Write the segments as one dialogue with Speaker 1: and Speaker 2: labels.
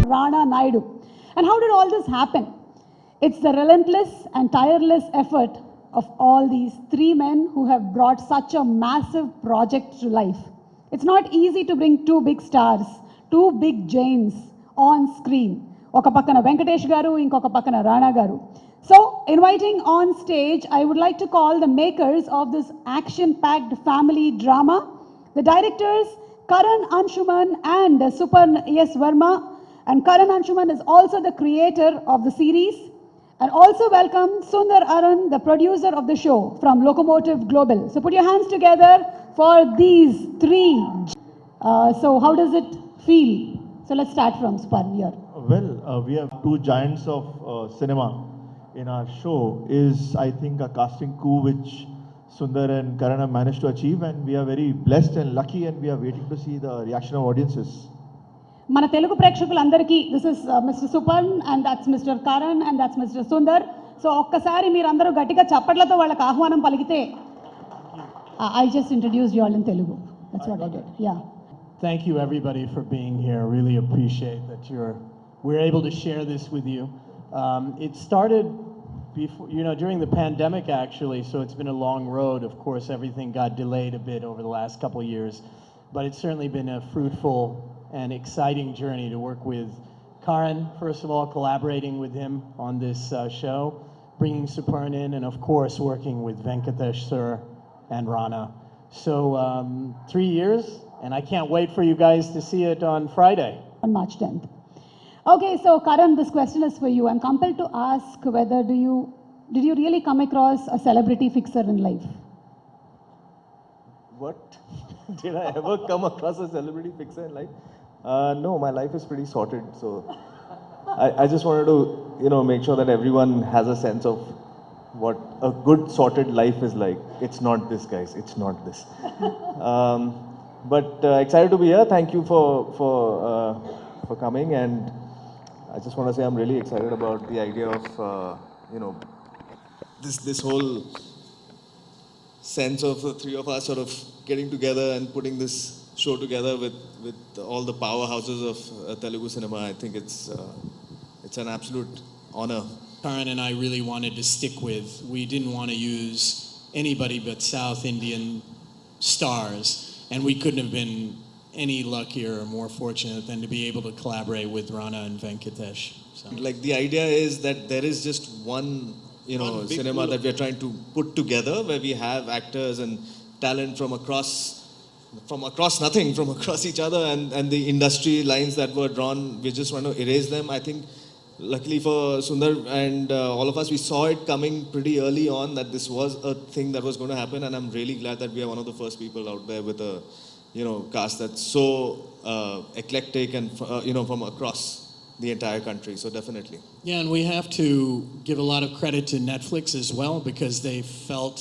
Speaker 1: Rana Naidu. And how did all this happen? It's the relentless and tireless effort of all these three men who have brought such a massive project to life. It's not easy to bring two big stars, two big giants on screen. Oka pakkana Venkatesh garu, inkoka pakkana Rana garu. So, inviting on stage, I would like to call the makers of this action-packed family drama, the directors Karan Anshuman and Supan S. Verma. And Karan Anshuman is also the creator of the series. And also welcome Sundar Aran, the producer of the show from Locomotive Global. So put your hands together for these three. So how does it feel? So let's start from Supan here.
Speaker 2: Well, we have two giants of cinema in our show. Is I think a casting coup which Sundar and Karan have managed to achieve, and we are very blessed and lucky, and we are waiting to see the reaction of audiences.
Speaker 1: మన తెలుగు ప్రేక్షకులందరికీ this is mister Suparn and that's mister Karan and that's mister Sundar. So ఒక్కసారి మీరందరూ గట్టిగా చప్పట్లతో వాళ్ళకి ఆహ్వానం పలికితే I just introduce you all in Telugu. That's what I did. Yeah.
Speaker 3: Thank you everybody for being here. Really appreciate that we're able to share this with you. It started before, during the pandemic actually, so it's been a long road. Of course, everything got delayed a bit over the last couple of years, but it's certainly been a fruitful and exciting journey to work with Karan, first of all, collaborating with him on this show, bringing Suparn in, and of course working with Venkatesh sir and Rana. So 3 years, and I can't wait for you guys to see it on Friday.
Speaker 1: On March 10th. Okay, so Karan, this question is for you. I'm compelled to ask whether did you really come across a celebrity fixer in life?
Speaker 4: What? Did I ever come across a celebrity fixer in life? No, my life is pretty sorted. So I just wanted to, make sure that everyone has a sense of what a good sorted life is like. It's not this, guys. It's not this. But excited to be here. Thank you for coming, and I just want to say I'm really excited about the idea of, this whole sense of the three of us sort of getting together and putting this show together with all the powerhouses of Telugu cinema. I think it's an absolute honor.
Speaker 3: Karan and I really wanted to stick with, we didn't want to use anybody but South Indian stars, and we couldn't have been any luckier or more fortunate than to be able to collaborate with Rana and Venkatesh. So.
Speaker 4: Like the idea is that there is just one cinema that we are trying to put together, where we have actors and talent from across nothing, from across each other, and the industry lines that were drawn, we just want to erase them. I think luckily for Sundar and all of us, we saw it coming pretty early on that this was a thing that was going to happen, and I'm really glad that we are one of the first people out there with a cast that's so eclectic and from across the entire country. So definitely.
Speaker 3: Yeah, and we have to give a lot of credit to Netflix as well, because they felt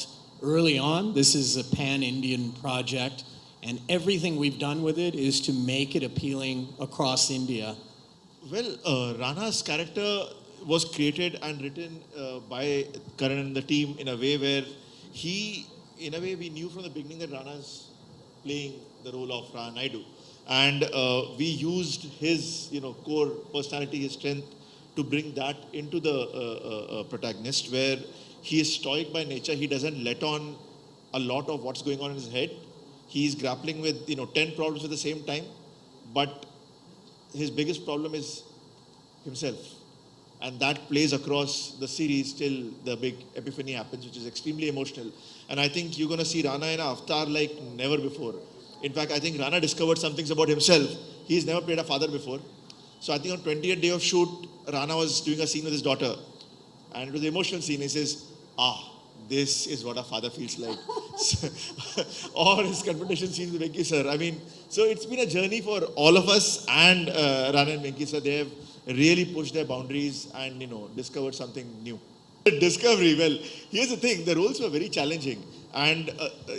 Speaker 3: early on this is a pan-Indian project, and everything we've done with it is to make it appealing across India.
Speaker 2: Well, Rana's character was created and written by Karan and the team in a way where we knew from the beginning that Rana's playing the role of Rana Naidu. And we used his, core personality, his strength, to bring that into the protagonist, where he is stoic by nature. He doesn't let on a lot of what's going on in his head. He's grappling with, 10 problems at the same time, but his biggest problem is himself. And that plays across the series till the big epiphany happens, which is extremely emotional. And I think you're going to see Rana in an avatar like never before. In fact, I think Rana discovered some things about himself. He's never played a father before. So I think on 20th day of shoot, Rana was doing a scene with his daughter. And it was an emotional scene. He says, this is what a father feels like. Or his confrontation scenes with Venki sir. I mean, so it's been a journey for all of us, and Rana and Venki sir, they have really pushed their boundaries and, discovered something new. Discovery, well, here's the thing, the roles were very challenging. And,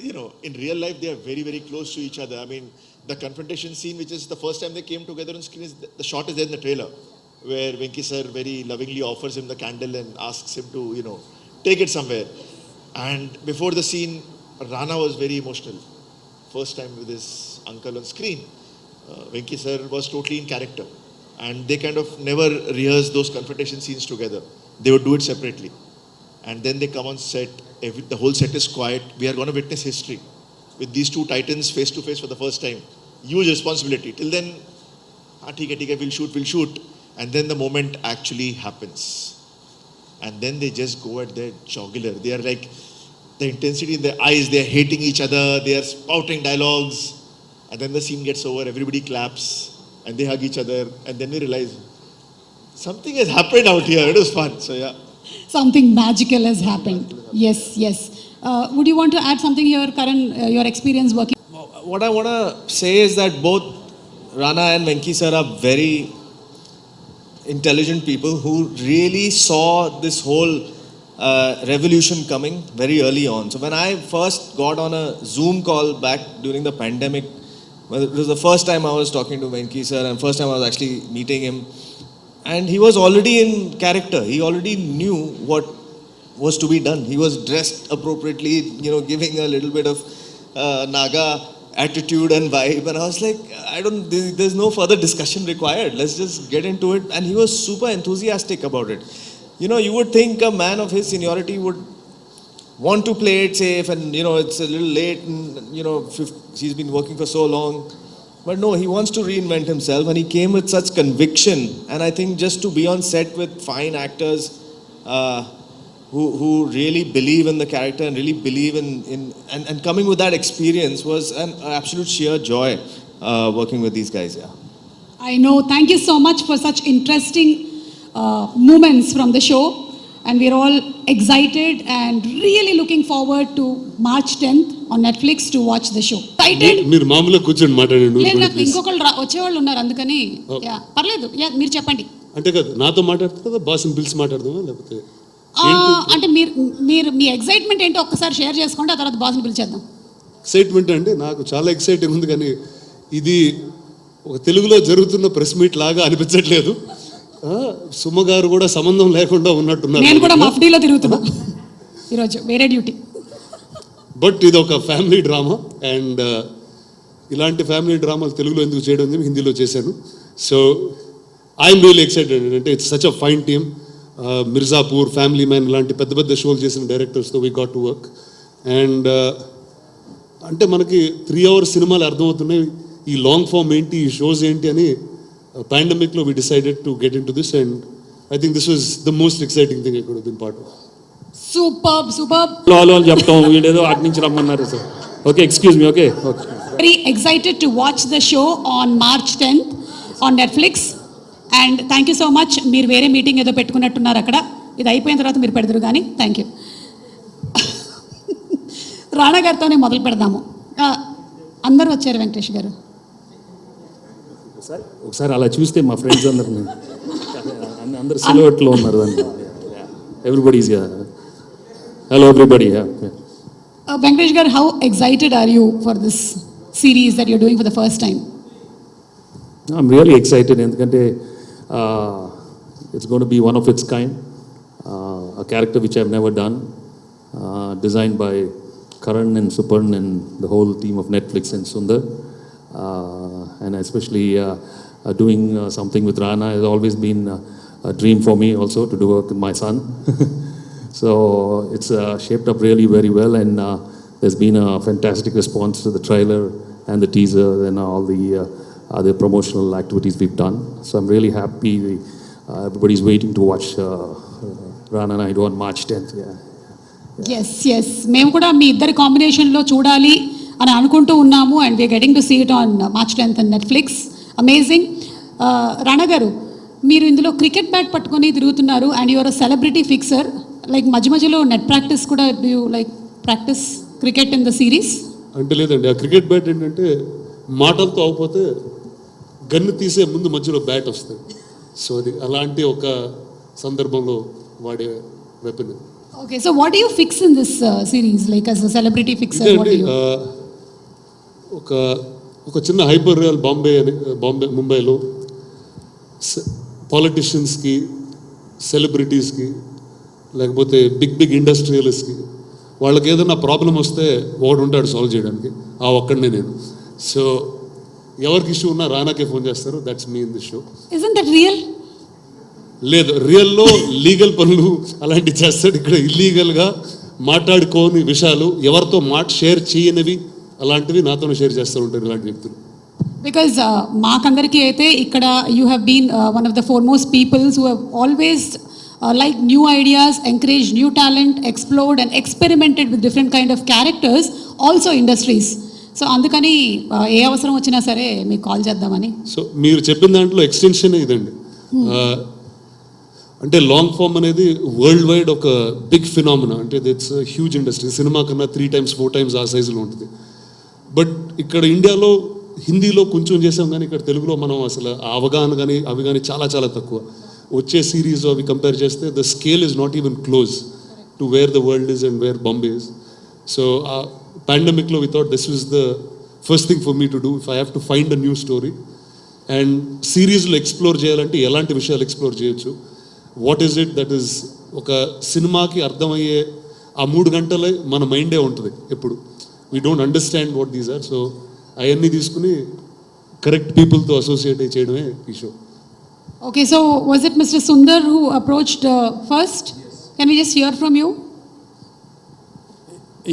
Speaker 2: in real life, they are very, very close to each other. I mean, the confrontation scene, which is the first time they came together on screen, the shot is there in the trailer, where Venki sir very lovingly offers him the candle and asks him to, take it somewhere. And before the scene, Rana was very emotional. First time with his uncle on screen. Venki sir was totally in character. and they kind of never rehearse those confrontation scenes together. They would do it separately. And then they come on set, the whole set is quiet. We are going to witness history with these two titans face to face for the first time. Huge responsibility. Till then, we'll shoot. And then the moment actually happens. And then they just go at their jugular. They are like, the intensity in their eyes, they are hating each other, they are spouting dialogues. And then the scene gets over, everybody claps, and they hug each other. And then we realize, something has happened out here. It was fun. So yeah.
Speaker 1: Something magical has happened. Yes. Would you want to add something here, Karan, your experience working?
Speaker 4: What I want to say is that both Rana and Venki sir are very intelligent people who really saw this whole revolution coming very early on. So when I first got on a Zoom call back during the pandemic, well, it was the first time I was talking to Venki sir and first time I was actually meeting him. And he was already in character. He already knew what was to be done. He was dressed appropriately, giving a little bit of Naga attitude and vibe. And I was like, there's no further discussion required. Let's just get into it. And he was super enthusiastic about it. You would think a man of his seniority would want to play it safe and, it's a little late and, he's been working for so long. But no, he wants to reinvent himself and he came with such conviction. And I think just to be on set with fine actors who really believe in the character and really believe and coming with that experience was an absolute sheer joy working with these guys. Yeah.
Speaker 1: I know. Thank you so much for such interesting moments from the show. And we're all excited and really looking forward to March 10th on Netflix to watch the show. Excited?
Speaker 5: మీరు మామూలుగా కూర్చొని మాట్లాడండి.
Speaker 1: లేదు, నాకు ఇంకొకళ్ళు వచ్చేవాళ్ళు ఉన్నారు అందుకని పర్లేదు. మీరు చెప్పండి.
Speaker 5: అంటే కాదు, నాతో మాట్లాడుతుందా బాస్ని పిలిచి మాట్లాడదామా లేకపోతే
Speaker 1: అంటే మీరు మీ ఎక్సైట్మెంట్ ఏంటో ఒక్కసారి షేర్ చేసుకోండి, ఆ తర్వాత బాస్ని పిలిచేద్దాం.
Speaker 5: ఎక్సైట్మెంట్ అంటే నాకు చాలా ఎక్సైటింగ్ ఉంది, కానీ ఇది ఒక తెలుగులో జరుగుతున్న ప్రెస్ మీట్ లాగా అనిపించట్లేదు. సుమ గారు కూడా సంబంధం లేకుండా ఉన్నట్టున్నారు.
Speaker 1: నేను కూడా మఫ్డీలో తిరుగుతున్నా ఈరోజు, వేరే డ్యూటీ.
Speaker 5: బట్ ఇది ఒక ఫ్యామిలీ డ్రామా అండ్ ఇలాంటి ఫ్యామిలీ డ్రామాలు తెలుగులో ఎందుకు చేయడం హిందీలో చేశాను. So I'm really excited. అంటే it's such a fine team. Mirzapur, family man ఇలాంటి పెద్ద పెద్ద షోలు చేసిన డైరెక్టర్స్తో we got to work. And అంటే మనకి 3 hours సినిమాలు అర్థమవుతున్నాయి, ఈ లాంగ్ ఫామ్ ఏంటి, ఈ షోస్ ఏంటి అని. పాండమిక్లో we decided to get into this and I think this was the most exciting thing I could have been part of.
Speaker 1: Superb.
Speaker 6: All చెప్తాం, వీడేదో అటు నుంచి రమ్మన్నారు sir. Okay, excuse me. Okay.
Speaker 1: Very excited to watch the show on March 10th on Netflix and thank you so much. మీరు వేరే meeting ఏదో పెట్టుకున్నట్టున్నారు అక్కడ, ఇది అయిపోయిన తర్వాత మీరు పెడతారు కానీ. Thank you. రాణా గారితోనే మొదలు పెడదాము. అందరూ వచ్చారు వెంకటేష్ గారు.
Speaker 6: ఒకసారి అలా చూస్తే మా ఫ్రెండ్స్ అందరు సిల్వర్ట్లో ఉన్నారు. Everybody's hello everybody.
Speaker 1: Venkatesh garu, how excited are you for this series that you're doing for the first time?
Speaker 6: I'm really excited ఎందుకంటే it's going to be one of its kind, a character which I've never done, designed by Karan and Suparn and the whole team of Netflix and Sundar. And especially doing something with Rana has always been a dream for me also, to do work with my son. So it's shaped up really very well, and there's been a fantastic response to the trailer and the teaser and all the other promotional activities we've done. So I'm really happy. Everybody's waiting to watch Rana Naidu on March 10th.
Speaker 1: Yes. మేము కూడా మీ ఇద్దరి కాంబినేషన్లో చూడాలి అని అనుకుంటూ ఉన్నాము and we are getting to see it on March 10th on Netflix. Amazing. Rana garu, మీరు ఇందులో క్రికెట్ బ్యాట్ పట్టుకొని తిరుగుతున్నారు and you're a celebrity fixer. Like మధ్యలో నెట్ ప్రాక్టీస్ కూడా do you like practice cricket in the series?
Speaker 5: అంటే లేదండి, ఆ క్రికెట్ బ్యాట్ ఏంటంటే మాటలతో అవకపోతే గన్ను తీసే ముందు మధ్యలో బ్యాట్ వస్తుంది. సో అది అలాంటి ఒక సందర్భంలో వాడే weapon.
Speaker 1: Okay, so what do you fix in this series like as a celebrity fixer?
Speaker 5: ఒక చిన్న హైపర్ రియల్ ముంబైలో పాలిటిషియన్స్కి, సెలబ్రిటీస్కి, లేకపోతే బిగ్ ఇండస్ట్రియలిస్ట్కి వాళ్ళకి ఏదైనా ప్రాబ్లం వస్తే వాడు ఉంటాడు సాల్వ్ చేయడానికి. ఆ ఒక్కడనే నేను. సో ఎవరికి ఇష్యూ ఉన్నా రానాకే ఫోన్ చేస్తారు. That's me in this show.
Speaker 1: Isn't that real?
Speaker 5: లేదు, రియల్లో లీగల్ పనులు అలాంటివి చేస్తాడు. ఇక్కడ ఇల్లీగల్గా మాట్లాడుకోని విషయాలు, ఎవరితో షేర్ చేయనివి అలాంటివి నాతోనే షేర్ చేస్తూ ఉంటారు ఇలాంటి వ్యక్తులు.
Speaker 1: Because maakandariki aithe ikkada you have been one of the foremost peoples who have always liked new ideas, encouraged new talent, explored and experimented with different kind of characters, also industries. So అందుకని ఏ అవసరం వచ్చినా సరే మీకు call చేద్దామని.
Speaker 5: So మీరు చెప్పిన దాంట్లో extension ఇదండి. అంటే లాంగ్ ఫామ్ అనేది వరల్డ్ వైడ్ ఒక బిగ్ ఫినామినా. అంటే ఇట్స్ హ్యూజ్ ఇండస్ట్రీ. సినిమా కన్నా 3 times 4 times ఆ సైజులో ఉంటుంది. బట్ ఇక్కడ ఇండియాలో హిందీలో కొంచెం చేసాం, కానీ ఇక్కడ తెలుగులో మనం అసలు ఆ అవగాహన కానీ అవి కానీ చాలా చాలా తక్కువ. వచ్చే సిరీస్ అవి కంపేర్ చేస్తే the scale is not even close to where the world is and where Bombay is. So ఆ పాండమిక్లో we thought this was the first thing for me to do if I have to find a new story. And సిరీస్లో explore చేయాలంటే ఎలాంటి విషయాలు explore చేయొచ్చు, what is it that is ఒక సినిమాకి అర్థమయ్యే ఆ 3 గంటలే మన మైండే ఉంటుంది ఎప్పుడు. We don't understand what these are. So అవన్నీ తీసుకుని కరెక్ట్ పీపుల్తో అసోసియేట్ చేయడమే ఈ show.
Speaker 1: Okay, so was it Mr. Sundar who approached first? Yes. Can we just hear from you?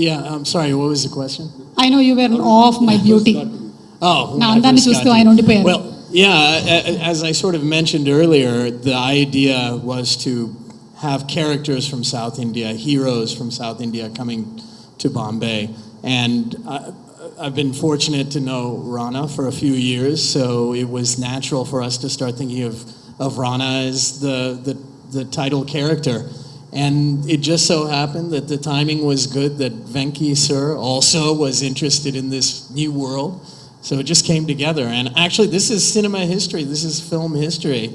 Speaker 3: Yeah, I'm sorry, what was the question?
Speaker 1: I know you were in awe of my beauty.
Speaker 3: Oh,
Speaker 1: Na
Speaker 3: I
Speaker 1: andanni
Speaker 3: first
Speaker 1: chustu
Speaker 3: got
Speaker 1: ayana
Speaker 3: to-
Speaker 1: undipoyaru.
Speaker 3: Well, yeah, as I sort of mentioned earlier, the idea was to have characters from South India, heroes from South India coming to Bombay. And I've been fortunate to know Rana for a few years, so it was natural for us to start thinking of Rana as the title character. And it just so happened that the timing was good, that Venki sir also was interested in this new world. So it just came together. And actually, this is cinema history. This is film history.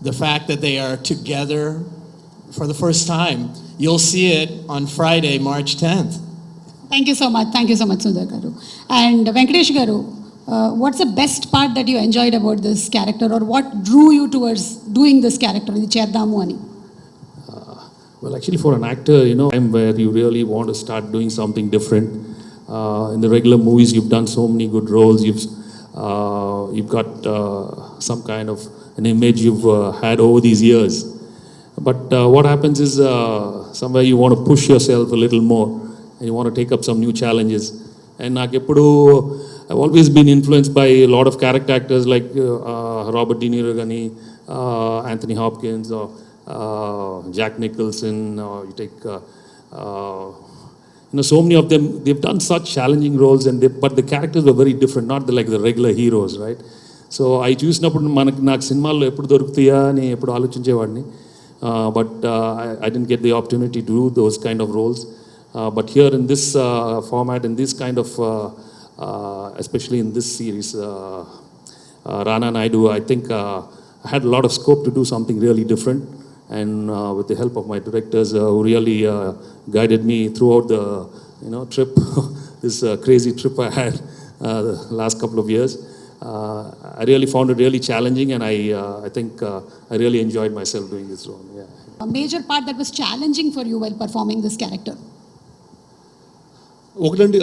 Speaker 3: The fact that they are together for the first time. You'll see it on Friday, March 10th.
Speaker 1: Thank you so much. Thank you so much, Sundar garu. And Venkatesh garu, what's the best part that you enjoyed about this character, or what drew you towards doing this character, Idi Cheddamu ani?
Speaker 6: Well, actually, for an actor, time where you really want to start doing something different. In the regular movies, you've done so many good roles. You've got some kind of an image you've had over these years. But what happens is somewhere you want to push yourself a little more, and you want to take up some new challenges. And I've always been influenced by a lot of character actors like Robert De Niro gani, Anthony Hopkins, or Jack Nicholson, or you take so many of them. They've done such challenging roles, but the characters were very different, not like the regular heroes, right? So I చూసినప్పుడు నాకు సినిమాల్లో ఎప్పుడు దొరుకుతాయా అని ఎప్పుడు ఆలోచించేవాడిని. But I didn't get the opportunity to do those kind of roles. But here in this format, in this kind of, especially in this series, Rana Naidu, I think I had a lot of scope to do something really different. And with the help of my directors who really guided me throughout the trip, this crazy trip I had the last couple of years, I really found it really challenging, and I think I really enjoyed myself doing this role. Yeah.
Speaker 1: A major part that was challenging for you while performing this character?
Speaker 5: ఒకటండి,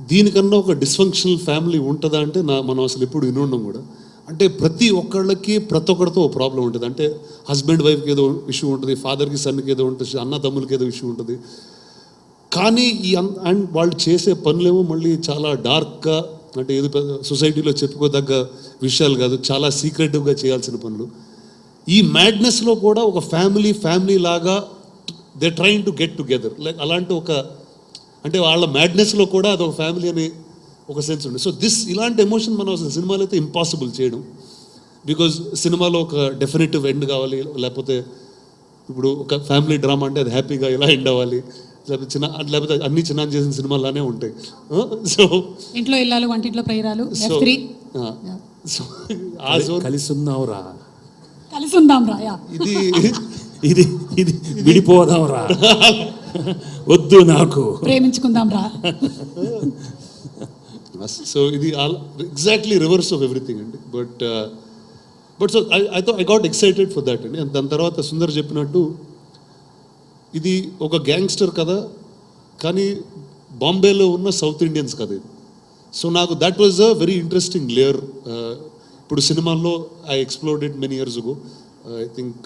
Speaker 5: దీనికన్నా ఒక dysfunctional family ఉంటుందా అంటే మనం అసలు ఎప్పుడు వినుండం కూడా. అంటే ప్రతి ఒక్కళ్ళకి ప్రతి ఒక్కరితో ఒక ప్రాబ్లం ఉంటుంది. అంటే హస్బెండ్ వైఫ్కి ఏదో ఇష్యూ ఉంటుంది, ఫాదర్కి సన్కి ఏదో ఉంటుంది, అన్న తమ్ములకి ఏదో ఇష్యూ ఉంటుంది. కానీ అండ్ వాళ్ళు చేసే పనులేమో మళ్ళీ చాలా డార్క్గా, అంటే ఏదో సొసైటీలో చెప్పుకోదగ్గ విషయాలు కాదు, చాలా సీక్రెటివ్గా చేయాల్సిన పనులు. ఈ మ్యాడ్నెస్లో కూడా ఒక ఫ్యామిలీ లాగా they trying to get together. Like అలాంటి ఒక, అంటే వాళ్ళ మ్యాడ్నెస్లో కూడా అదొక ఫ్యామిలీ అనే ఒక సెన్స్ ఉంది. సో ఇలాంటి ఎమోషన్ మనం అసలు సినిమాలో అయితే ఇంపాసిబుల్ చేయడం. బికాజ్ సినిమాలో ఒక డెఫినెటివ్ ఎండ్ కావాలి, లేకపోతే ఇప్పుడు ఒక ఫ్యామిలీ డ్రామా అంటే అది హ్యాపీగా ఎలా ఎండ్ అవ్వాలి, లేకపోతే అన్ని చిన్న చేసిన సినిమాలానే ఉంటాయి. సో
Speaker 1: ఇంట్లో ఇల్లాలు వంటింట్లో ప్రేరాలు
Speaker 6: కలిసి
Speaker 1: ఉందాం రా,
Speaker 6: ఇది విడిపోదాం రా, వద్దు నాకు
Speaker 1: ప్రేమించుకుందాం రా.
Speaker 5: సో ఇది ఎగ్జాక్ట్లీ రివర్స్ ఆఫ్ ఎవ్రీథింగ్ అండి. But so I got excited for that అండి. దాని తర్వాత సుందర్ చెప్పినట్టు ఇది ఒక గ్యాంగ్స్టర్ కథ, కానీ బాంబేలో ఉన్న సౌత్ ఇండియన్స్ కథ ఇది. సో నాకు that was a very interesting layer. ఇప్పుడు సినిమాల్లో I explored it many years ago. I think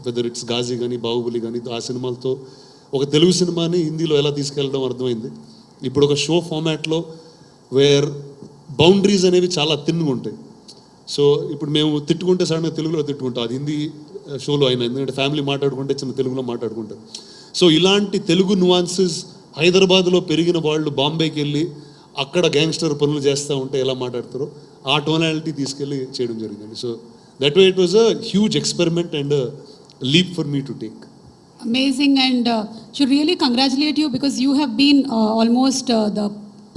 Speaker 5: whether it's Ghazi కానీ బాహుబలి కానీ ఆ సినిమాలతో ఒక తెలుగు సినిమాని హిందీలో ఎలా తీసుకెళ్ళడం అర్థమైంది. ఇప్పుడు ఒక షో ఫార్మాట్లో వేర్ బౌండరీస్ అనేవి చాలా థిన్గా ఉంటాయి. సో ఇప్పుడు మేము తిట్టుకుంటే సడన్గా తెలుగులో తిట్టుకుంటాం, అది హిందీ షోలో అయినా, ఎందుకంటే ఫ్యామిలీ మాట్లాడుకుంటే చిన్న తెలుగులో మాట్లాడుకుంటారు. సో ఇలాంటి తెలుగు నువాన్సెస్ హైదరాబాద్లో పెరిగిన వాళ్ళు బాంబేకి వెళ్ళి అక్కడ గ్యాంగ్స్టర్ పనులు చేస్తూ ఉంటే ఎలా మాట్లాడతారో ఆ టోనాలిటీ తీసుకెళ్ళి చేయడం జరిగిందండి. So that way it was a huge experiment and leap for me to take.
Speaker 1: Amazing, and should really congratulate you because you have been almost the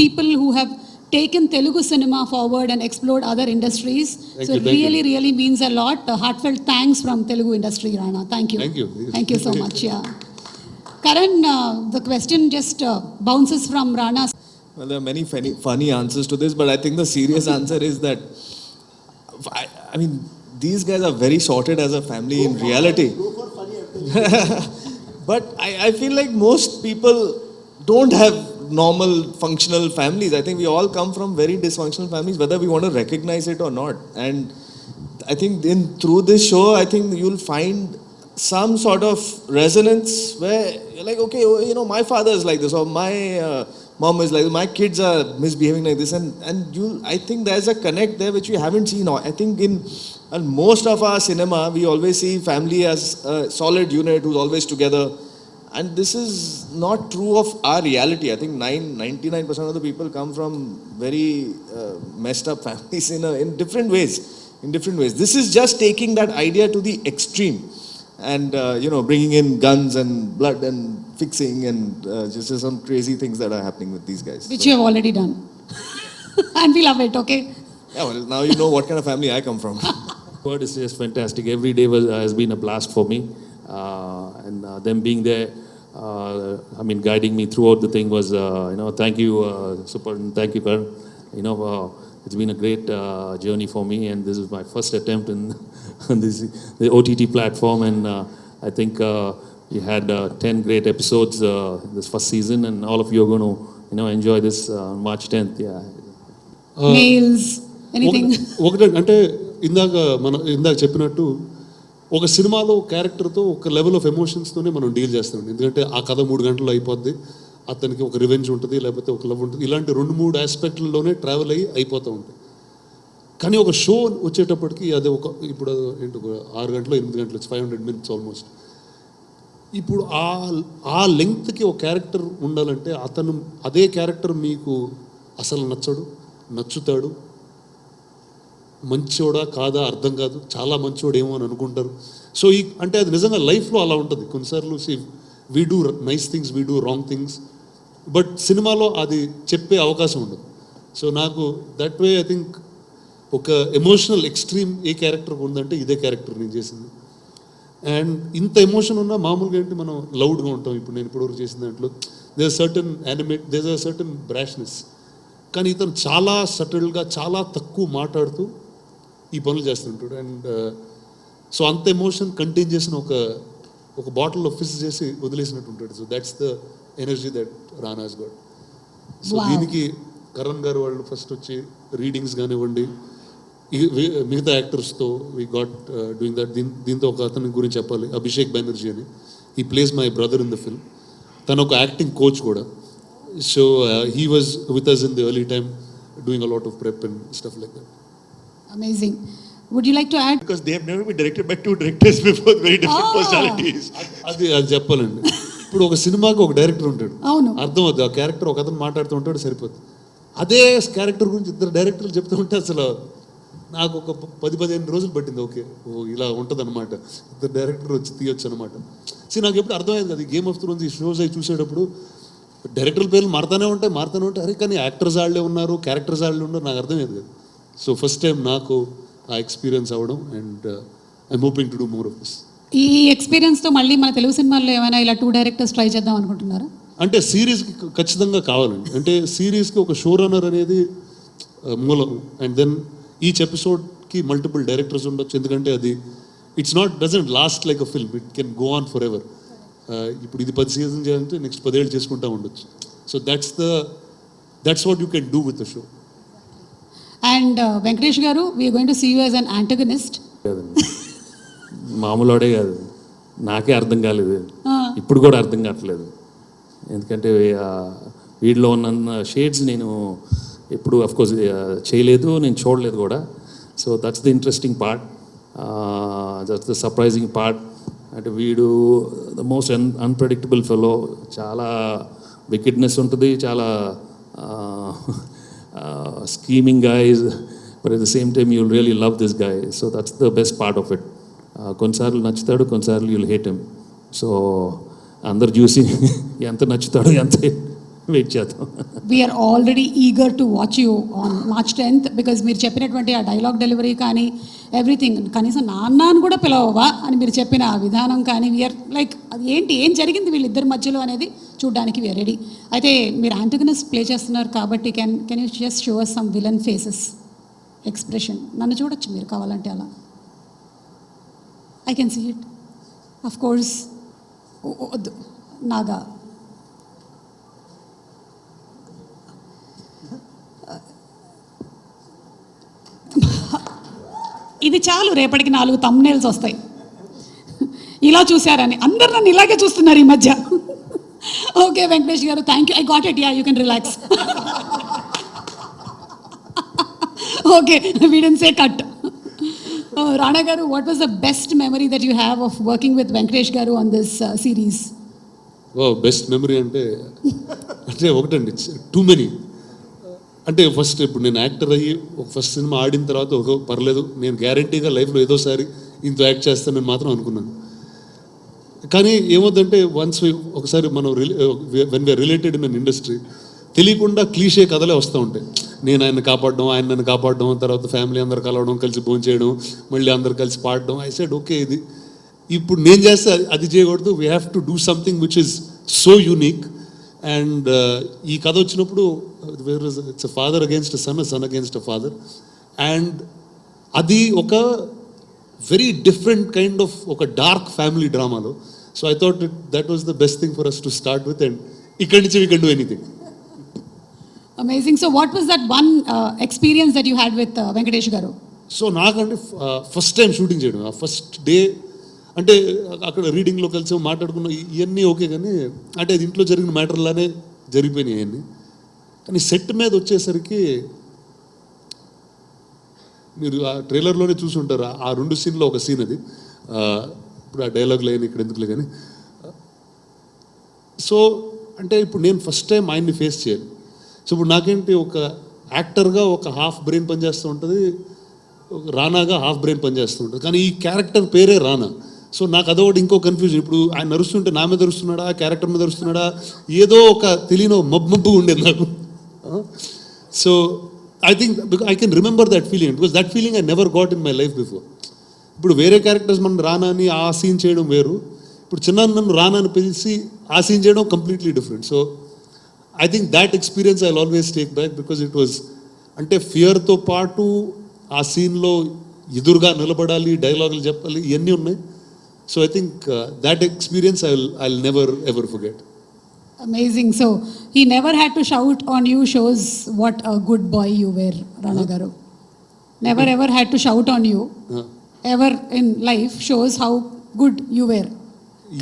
Speaker 1: people who have taken Telugu cinema forward and explored other industries.
Speaker 5: Thank
Speaker 1: So
Speaker 5: you,
Speaker 1: it
Speaker 5: thank
Speaker 1: really,
Speaker 5: you.
Speaker 1: really means a lot. Heartfelt thanks from Telugu industry, Rana. Thank you.
Speaker 5: Thank you.
Speaker 1: Thank you so much. Yeah. Karan, the question just bounces from Rana.
Speaker 4: Well, there are many funny answers to this, but I think the serious answer is that, I mean, these guys are very sorted as a family in reality. But I feel like most people don't have normal functional families. I think we all come from very dysfunctional families, whether we want to recognize it or not. And I think through this show, I think you'll find some sort of resonance where you're like, okay, you know, my father is like this, or my mom is like this, my kids are misbehaving like this, and I think there's a connect there which we haven't seen. I think in most of our cinema, we always see family as a solid unit who's always together. And this is not true of our reality. I think 99% of the people come from very messed up families in different ways. This is just taking that idea to the extreme and, you know, bringing in guns and blood and fixing and just some crazy things that are happening with these guys.
Speaker 1: Which you have already done. And we love it, okay?
Speaker 4: Yeah, well, now you know what kind of family I come from.
Speaker 6: Word is just fantastic. Every day has been a blast for me, and them being there, I mean, guiding me throughout the thing was, you know, thank you, Super, and thank you, Karan. You know, it's been a great journey for me, and this is my first attempt in on the OTT platform, and I think we had 10 great episodes this first season, and all of you are going to, you know, enjoy this on March 10th. Yeah.
Speaker 1: Mails, anything.
Speaker 5: ఒకటి అంటే ఇందాక చెప్పినట్టు ఒక సినిమాలో క్యారెక్టర్తో ఒక level of ఎమోషన్స్తోనే మనం deal చేస్తామండి. ఎందుకంటే ఆ కథ 3 గంటలు అయిపోద్ది, అతనికి ఒక రివెంజ్ ఉంటుంది, లేకపోతే ఒక లవ్ ఉంటుంది, ఇలాంటి 2-3 ఆస్పెక్ట్లలోనే ట్రావెల్ అయిపోతూ ఉంటాయి. కానీ ఒక షో వచ్చేటప్పటికి అది ఇప్పుడు ఏంటి, ఒక 6 గంటలు 8 గంటలు, 500 minutes ఆల్మోస్ట్. ఇప్పుడు ఆ లెంగ్త్కి ఒక క్యారెక్టర్ ఉండాలంటే అదే క్యారెక్టర్ మీకు అసలు నచ్చుతాడు, మంచోడా కాదా అర్థం కాదు, చాలా మంచోడు ఏమో అని అనుకుంటారు. సో అంటే అది నిజంగా లైఫ్లో అలా ఉంటుంది. కొన్నిసార్లు we do nice things, we do wrong things, but సినిమాలో అది చెప్పే అవకాశం ఉండదు. సో నాకు దట్ వే ఐ థింక్ ఒక ఎమోషనల్ ఎక్స్ట్రీమ్ ఏ క్యారెక్టర్ ఉందంటే ఇదే క్యారెక్టర్ నేను చేసింది. అండ్ ఇంత ఎమోషన్ ఉన్నా మామూలుగా ఏంటి మనం లౌడ్గా ఉంటాం. ఇప్పుడు నేను ఇప్పటివరకు చేసిన దాంట్లో దేర్ అ సర్టన్ బ్రాష్నెస్, కానీ ఇతను చాలా సటిల్గా చాలా తక్కువ మాట్లాడుతూ ఈ పనులు చేస్తుంటాడు. అండ్ సో అంత ఎమోషన్ కంటైన్ చేసిన ఒక బాటిల్లో ఫిక్స్ చేసి వదిలేసినట్టు ఉంటాడు. So that's the energy that Rana's got. So దీనికి కరణ్ గారు వాళ్ళు ఫస్ట్ వచ్చి రీడింగ్స్ కానివ్వండి, మిగతా యాక్టర్స్తో వీ గాట్ డూయింగ్ దట్. దీంతో ఒక అతని గురించి చెప్పాలి, అభిషేక్ బెనర్జీ అని. ఈ place my brother in the film. తను ఒక యాక్టింగ్ కోచ్ కూడా. So he was with us in the early time doing a lot of prep and stuff like that.
Speaker 1: Amazing. Would you like to add?
Speaker 2: Because they have never been directed by 2 directors before, very different personalities.
Speaker 5: అది చెప్పాలండి. ఇప్పుడు ఒక సినిమాకి ఒక director ఉంటాడు,
Speaker 1: అవును,
Speaker 5: అర్థం అవుతుంది. ఆ క్యారెక్టర్ ఒక అతను మాట్లాడుతూ ఉంటాడు, సరిపోతుంది. అదే క్యారెక్టర్ గురించి 2 డైరెక్టర్లు చెప్తూ ఉంటే అసలు నాకు ఒక 10-15 రోజులు పట్టింది. ఓకే, ఇలా ఉంటుంది అనమాట, 2 డైరెక్టర్ వచ్చి తీయొచ్చు అనమాట. నాకు ఎప్పుడు అర్థమయ్యేది కదా, గేమ్ ఆఫ్ థ్రోన్స్ ఈ షోస్ అవి చూసేటప్పుడు డైరెక్టర్ పేర్లు మారుతూనే ఉంటాయి. అరే కానీ యాక్టర్స్ వాళ్ళే ఉన్నారు, క్యారెక్టర్స్ వాళ్ళే ఉన్నారు, నాకు అర్థమయ్యేది కదా. సో ఫస్ట్ టైం నాకు ఆ ఎక్స్పీరియన్స్ అవ్వడం, and I'm hoping to do more of this.
Speaker 1: ఈ ఎక్స్పీరియన్స్తో మళ్ళీ మన తెలుగు సినిమాల్లో ఏమైనా ఇలా 2 డైరెక్టర్స్ ట్రై చేద్దాం అనుకుంటున్నారా?
Speaker 5: అంటే సిరీస్కి ఖచ్చితంగా కావాలండి. అంటే సిరీస్కి ఒక షో రన్నర్ అనేది మూలం, అండ్ దెన్ ఈచ్ ఎపిసోడ్కి మల్టిపుల్ డైరెక్టర్స్ ఉండొచ్చు. ఎందుకంటే అది doesn't last like a film, it can go on forever. ఇప్పుడు ఇది 10 సీజన్ చేయాలంటే నెక్స్ట్ 10 ఏళ్ళు చేసుకుంటూ ఉండొచ్చు. So that's what you can do with the show.
Speaker 1: And Venkatesh garu, we are going to see you as an antagonist.
Speaker 6: మామూలుడే కాదు, నాకే అర్థం కాలేదు, ఇప్పుడు కూడా అర్థం కావట్లేదు. ఎందుకంటే వీడిలో ఉన్న షేడ్స్ నేను ఎప్పుడు అఫ్కోర్స్ చేయలేదు, నేను చూడలేదు కూడా. So that's the interesting part, that's the surprising part. అంటే వీడు ద మోస్ట్ అన్ప్రెడిక్టబుల్ ఫెలో, చాలా వికెడ్నెస్ ఉంటుంది, చాలా scheming guys, but at the same time you'll really love this guy. So that's the best part of it. కొన్నిసార్లు నచ్చుతాడు, కొన్నిసార్లు you'll hate him. So అందరు చూసి ఎంత నచ్చుతాడో ఎంత వెయిట్ చేద్దాం.
Speaker 1: We are already eager to watch you on March 10th because మీరు చెప్పినటువంటి ఆ డైలాగ్ డెలివరీ కానీ ఎవ్రీథింగ్, కనీసం నాన్న అని కూడా పిలవవా అని మీరు చెప్పిన ఆ విధానం కానీ, వీఆర్ లైక్ అది ఏంటి, ఏం జరిగింది వీళ్ళిద్దరి మధ్యలో అనేది చూడడానికి వీఆర్ రెడీ. అయితే మీరు యాంటగనిస్ట్ ప్లే చేస్తున్నారు కాబట్టి can you just show us some villain faces expression? నన్ను చూడొచ్చు మీరు కావాలంటే అలా. I can see it of course. Naga ఇది చాలు, రేపటికి 4 thumbnails వస్తాయి. ఇలా చూశారని అందరు నన్ను ఇలాగే చూస్తున్నారు ఈ మధ్య. ఓకే వెంకటేష్ గారు, thank you. I got it, yeah you can relax. Okay, we didn't say cut. Rana garu, what was the best memory that you have of working with Venkatesh garu on this series?
Speaker 5: Best memory అంటే ఒకటండి, too many. అంటే first ఇప్పుడు నేను actor అయ్యి ఒక first cinema ఆడిన తర్వాత ఒక పర్లేదు, నేను గ్యారంటీగా లైఫ్లో ఏదోసారి ఇంత యాక్ట్ చేస్తానని మాత్రం అనుకున్నాను. కానీ ఏమవుతుందంటే వన్స్ ఒకసారి మనం when we are related in an industry, తెలియకుండా క్లీషే కథలే వస్తూ ఉంటాయి. నేను ఆయన కాపాడడం, ఆయన నన్ను కాపాడడం, తర్వాత ఫ్యామిలీ అందరు కలవడం, కలిసి భోంచేయడం, మళ్ళీ అందరు కలిసి పాడడం. ఐ సెడ్ ఓకే, ఇది ఇప్పుడు నేను చేస్తే అది చేయకూడదు, we have to do something which is so unique. And ఈ కథ వచ్చినప్పుడు it's a father against a son, a son against a father, and అది ఒక వెరీ డిఫరెంట్ కైండ్ ఆఫ్ ఒక డార్క్ ఫ్యామిలీ డ్రామాలో. So I thought that was the best thing for us to start with, and ఇక్కడి నుంచి we can do anything.
Speaker 1: Amazing. So what was that one experience that you had with Venkatesh garu?
Speaker 5: So నాకంటే first time shooting చేయడం, ఆ first day అంటే అక్కడ రీడింగ్లో కలిసి మాట్లాడుకున్న ఇవన్నీ ఓకే, కానీ అంటే అది ఇంట్లో జరిగిన మ్యాటర్లానే జరిగిపోయినాయి అవన్నీ. కానీ సెట్ మీద వచ్చేసరికి మీరు ఆ ట్రైలర్లోనే చూసి ఉంటారు, ఆ 2 సీన్లో ఒక సీన్ అది. ఇప్పుడు ఆ డైలాగ్ లేని ఇక్కడ ఎందుకులే కానీ. సో అంటే ఇప్పుడు నేను ఫస్ట్ టైం ఆయన్ని ఫేస్ చేయాలి. సో ఇప్పుడు నాకేంటి, ఒక యాక్టర్గా ఒక హాఫ్ బ్రెయిన్ పనిచేస్తూ ఉంటుంది, రానాగా హాఫ్ బ్రెయిన్ పనిచేస్తూ ఉంటుంది, కానీ ఈ క్యారెక్టర్ పేరే రానా. సో నాకు అదొకటి ఇంకో కన్ఫ్యూజన్, ఇప్పుడు ఆయన నరుస్తుంటే నా మీద నరుస్తున్నాడా, క్యారెక్టర్ మీద నరుస్తున్నాడా, ఏదో ఒక తెలియని మబ్బు ఉండేది నాకు. So I think I can remember that feeling, because that feeling I never got in my life before. ఇప్పుడు వేరే క్యారెక్టర్స్ మనం రానాని ఆ సీన్ చేయడం వేరు, ఇప్పుడు చిన్న నన్ను రానాని పిలిచి ఆ సీన్ చేయడం completely different. So I think that experience I always take back, because it was అంటే ఫియర్తో పాటు ఆ సీన్లో ఎదురుగా నిలబడాలి, డైలాగులు చెప్పాలి, ఇవన్నీ ఉన్నాయి. So I think that experience I'll never ever forget.
Speaker 1: Amazing. So he never had to shout on you, shows what a good boy you were, Rana garu. Never ever had to shout on you ever in life, shows how good you were.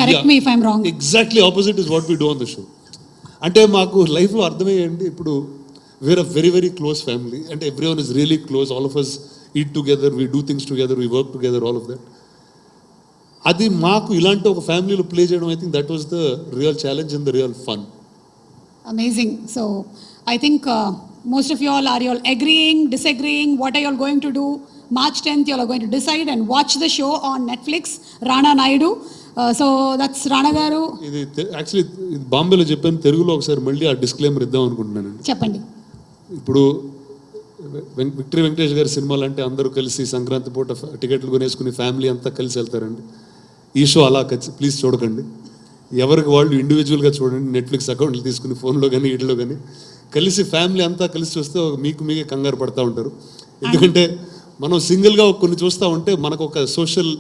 Speaker 1: Correct me if I'm wrong.
Speaker 5: Exactly opposite is what we do on the show. అంటే మాకు లైఫ్లో అర్థమయ్యండి, ఇప్పుడు we're a very very close family, అంటే everyone is really close, all of us eat together, we do things together, we work together, all of that. అది మాకు ఇలాంటి ఒక ఫ్యామిలీలో ప్లే చేయడం, I think that was the real challenge and the real fun.
Speaker 1: Amazing. So I think most of you all are agreeing, disagreeing, what are you all going to do? March 10th you all are going to decide and watch the show on Netflix, Rana Naidu. So that's Rana garu.
Speaker 5: ఇది actually బాంబేలో చెప్పాను, తెలుగులో ఒకసారి మళ్ళీ ఆ disclaimer ఇద్దాం అనుకుంటున్నానండి.
Speaker 1: చెప్పండి.
Speaker 5: ఇప్పుడు విక్టరీ వెంకటేష్ గారి సినిమాలు అంటే అందరూ కలిసి సంక్రాంతి పూట టికెట్లు కొనేసుకుని ఫ్యామిలీ అంతా కలిసి వెళ్తారండి. ఈ షో అలా ప్లీజ్ చూడకండి, ఎవరికి వాళ్ళు ఇండివిజువల్గా చూడండి, నెట్ఫ్లిక్స్ అకౌంట్లు తీసుకుని ఫోన్లో కానీ వీటిలో కానీ కలిసి ఫ్యామిలీ అంతా కలిసి చూస్తే మీకే కంగారు పడుతూ ఉంటారు. ఎందుకంటే మనం సింగిల్గా కొన్ని చూస్తూ ఉంటే మనకు ఒక సోషల్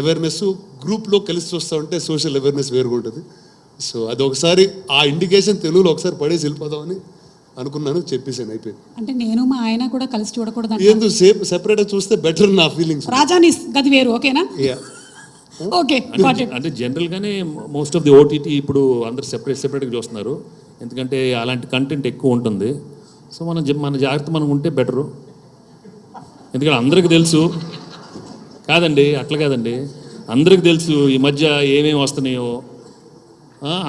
Speaker 5: అవేర్నెస్, గ్రూప్లో కలిసి చూస్తూ ఉంటే సోషల్ అవేర్నెస్ వేరుగా ఉంటుంది. సో అది ఒకసారి ఆ ఇండికేషన్ తెలుగులో ఒకసారి పడేసి వెళ్ళిపోదామని అనుకున్నాను, చెప్పేసాను, అయిపోయింది.
Speaker 1: అంటే నేను మా ఆయన కూడా కలిసి చూడకూడదు
Speaker 5: ఎందుకు సెపరేట్గా చూస్తే బెటర్ నా ఫీలింగ్స్.
Speaker 1: రాజాని గది వేరు, ఓకేనా? ఓకే,
Speaker 6: అంటే జనరల్గానే మోస్ట్ ఆఫ్ ది ఓటీటీ ఇప్పుడు అందరు సెపరేట్గా చూస్తున్నారు, ఎందుకంటే అలాంటి కంటెంట్ ఎక్కువ ఉంటుంది. సో మన జాగ్రత్త మనం ఉంటే బెటరు. ఎందుకంటే అందరికీ తెలుసు కాదండి, అట్లా కాదండి, అందరికీ తెలుసు ఈ మధ్య ఏమేమి వస్తున్నాయో,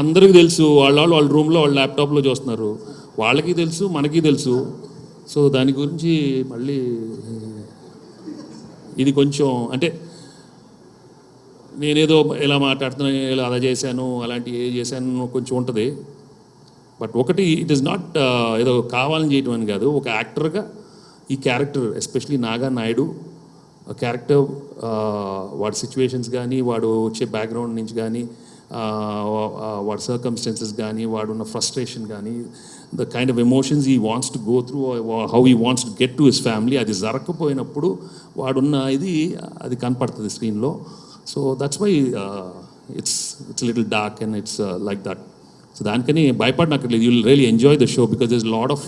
Speaker 6: అందరికీ తెలుసు. వాళ్ళ రూమ్లో వాళ్ళ ల్యాప్టాప్లో చూస్తున్నారు, వాళ్ళకి తెలుసు, మనకి తెలుసు. సో దాని గురించి మళ్ళీ ఇది కొంచెం అంటే నేనేదో ఇలా మాట్లాడుతున్నాను, ఇలా అలా చేశాను, అలాంటి ఏ చేశాను కొంచెం ఉంటుంది. బట్ ఒకటి, ఇట్ ఈస్ నాట్ ఏదో కావాలని చేయటం అని కాదు. ఒక యాక్టర్గా ఈ character, especially Naga Naidu character, వాడి సిచ్యువేషన్స్ కానీ, వాడు వచ్చే బ్యాక్గ్రౌండ్ నుంచి కానీ, వాడి సర్కమ్స్టెన్సెస్ కానీ, వాడున్న ఫ్రస్ట్రేషన్ కానీ, the kind of emotions he wants to go through, how he wants to get to his family, అది జరగకపోయినప్పుడు వాడున్న ఇది అది కనపడుతుంది స్క్రీన్లో. So that's why it's little dark and it's like that. So దానికని భయపడనక్కర్లేదు. You will really enjoy the show because there's lot of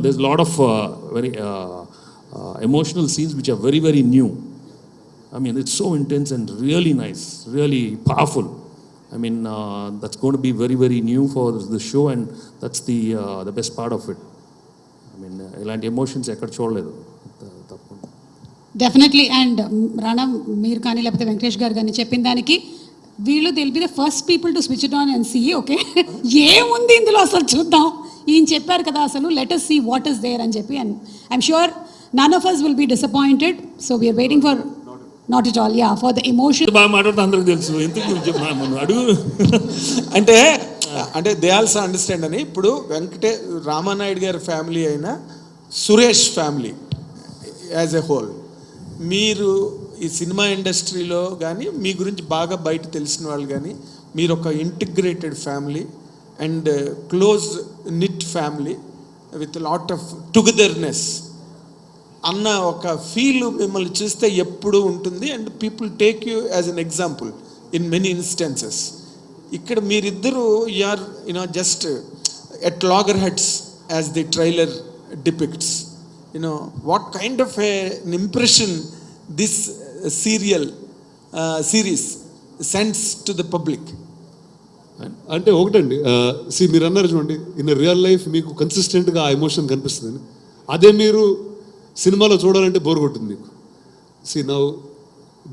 Speaker 6: there's lot of very emotional scenes which are very, very new. I mean, it's so intense and really nice, really powerful. I mean, that's going to be very, very new for the show, and that's the best part of it. I mean, ilanti emotions ekkada చూడలేదు తప్పకుండా.
Speaker 1: Definitely. And రానా, మీరు కానీ లేకపోతే వెంకటేష్ గారు కానీ చెప్పిన దానికి వీళ్ళు will be the first people to switch it on and see. Okay, ఏముంది ఇందులో అసలు చూద్దాం, ఈయన చెప్పారు కదా అసలు, let us see what is there అని చెప్పి. And I'm sure none of us will be disappointed, so we are waiting for not at all, yeah, for the emotion.
Speaker 6: బాగా మాట్లాడుతూ అందరికి తెలుసు, ఎందుకు అడుగు
Speaker 7: అంటే దే ఆల్సో అండర్స్టాండ్ అని. ఇప్పుడు రామానాయుడు గారి ఫ్యామిలీ అయినా Suresh family as a whole, మీరు ఈ సినిమా ఇండస్ట్రీలో కానీ మీ గురించి బాగా బయట తెలిసిన వాళ్ళు కానీ, మీరు ఒక integrated family and close knit family with lot of togetherness అన్న ఒక ఫీల్ మిమ్మల్ని చూస్తే ఎప్పుడు ఉంటుంది. And people take you as an example in many instances. ఇక్కడ మీరిద్దరూ you're just at loggerheads as the trailer depicts. What kind of an impression this series sends to the public?
Speaker 5: అంటే ఒకటండి, మీరు అన్నారు చూడండి, ఇన్ రియల్ లైఫ్ మీకు కన్సిస్టెంట్గా ఆ ఎమోషన్ కనిపిస్తుంది, అదే మీరు సినిమాలో చూడాలంటే బోర్ కొట్టింది మీకు.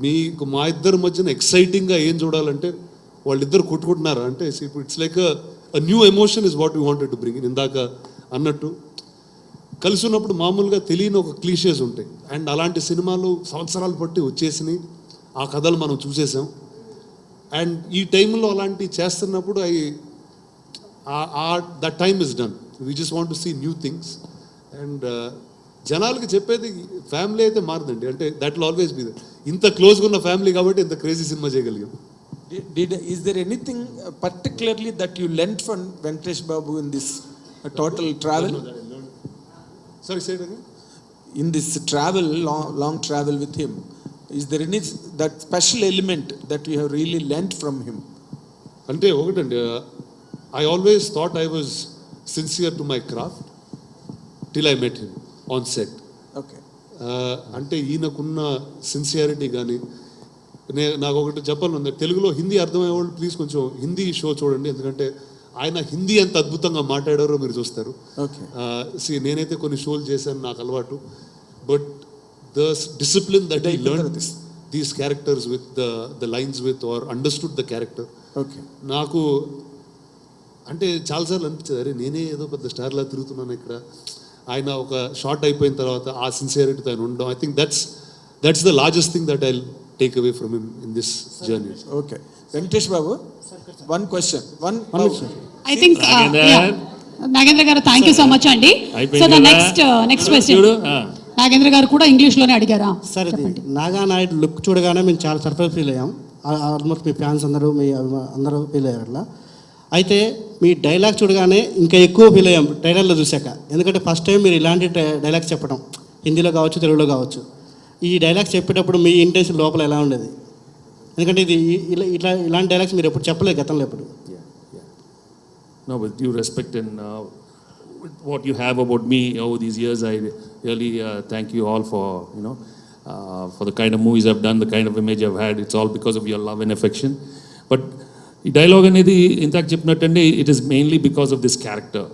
Speaker 5: మీకు మా ఇద్దరి మధ్యన ఎక్సైటింగ్గా ఏం చూడాలంటే, వాళ్ళిద్దరు కొట్టుకుంటున్నారా అంటే, it's like a new emotion is what you wanted to bring. ఇందాక అన్నట్టు కలిసి ఉన్నప్పుడు మామూలుగా తెలియని ఒక క్లీషేస్ ఉంటాయి, అండ్ అలాంటి సినిమాలు సంవత్సరాలు పట్టి వచ్చేసినాయి, ఆ కథలు మనం చూసేసాం. అండ్ ఈ టైంలో అలాంటివి చేస్తున్నప్పుడు that time is done. We just want to see new things. And జనాలకి చెప్పేది, ఫ్యామిలీ అయితే మారదండి, అంటే that will always be that. ఇంత క్లోజ్గా ఉన్న ఫ్యామిలీ కాబట్టి ఇంత క్రేజీ సినిమా చేయగలిగాం.
Speaker 7: Is there anything particularly that you learnt from Venkatesh Babu in this total travel?
Speaker 5: Sorry, say it again.
Speaker 7: In this travel, long travel with him, is there any that special element that you have really learnt from him?
Speaker 5: అంటే ఒకటండి, I always thought I was sincere to my craft till I met him on set.
Speaker 7: Okay.
Speaker 5: అంటే ఈయనకున్న sincerity కానీ, నాకు ఒకటి చెప్పాలనుంది, తెలుగులో Hindi అర్థమయ్యేవాళ్ళు please కొంచెం Hindi show చూడండి, ఎందుకంటే ఆయన హిందీ ఎంత అద్భుతంగా మాట్లాడారో మీరు చూస్తారు. నేనైతే కొన్ని షోలు చేశాను, నాకు అలవాటు. But the discipline that I learn these characters with the lines with are understood the character, నాకు అంటే చాలాసార్లు అనిపించింది, అరే నేనే ఏదో పెద్ద స్టార్లా తిరుగుతున్నాను ఇక్కడ. ఆయన ఒక షార్ట్ అయిపోయిన తర్వాత ఆ సిన్సియారిటీతో ఆయన ఉండడం, I think that's the largest thing that I take away from him in this journey.
Speaker 7: Okay, Venkatesh Babu, one question.
Speaker 1: I think Nagendra గారు, థ్యాంక్ యూ సో మచ్ అండి. So the next question Nagendra గారు కూడా ఇంగ్లీష్ లోనే అడిగారా?
Speaker 8: సార్, నాగా నాయుడు లుక్ చూడగానే మేము చాలా surprise feel అయ్యాం. ఆల్మోస్ట్ మీ ఫ్యాన్స్ అందరూ అందరూ ఫీల్ అయ్యారు అట్లా. అయితే మీ డైలాగ్ చూడగానే ఇంకా ఎక్కువ ఫీల్ అయ్యాం ట్రైలర్లో చూశాక. ఎందుకంటే ఫస్ట్ టైం మీరు ఇలాంటి డైలాగ్స్ చెప్పడం, హిందీలో కావచ్చు, తెలుగులో కావచ్చు. ఈ డైలాగ్స్ చెప్పేటప్పుడు మీ ఇంటెన్షన్ లోపల ఎలా ఉండేది? ఎందుకంటే ఇది ఇలాంటి డైలాగ్స్ మీరు ఎప్పుడు చెప్పలేదు గతంలో ఎప్పుడు.
Speaker 6: No, with due respect, and what you have about me over these years. I really thank you all for, for the kind of movies I've done, the kind of image I've had. It's all because of your love and affection. But ఈ dialogue అనేది ఇంతకు చెప్పినట్టండి, it is mainly because of this character.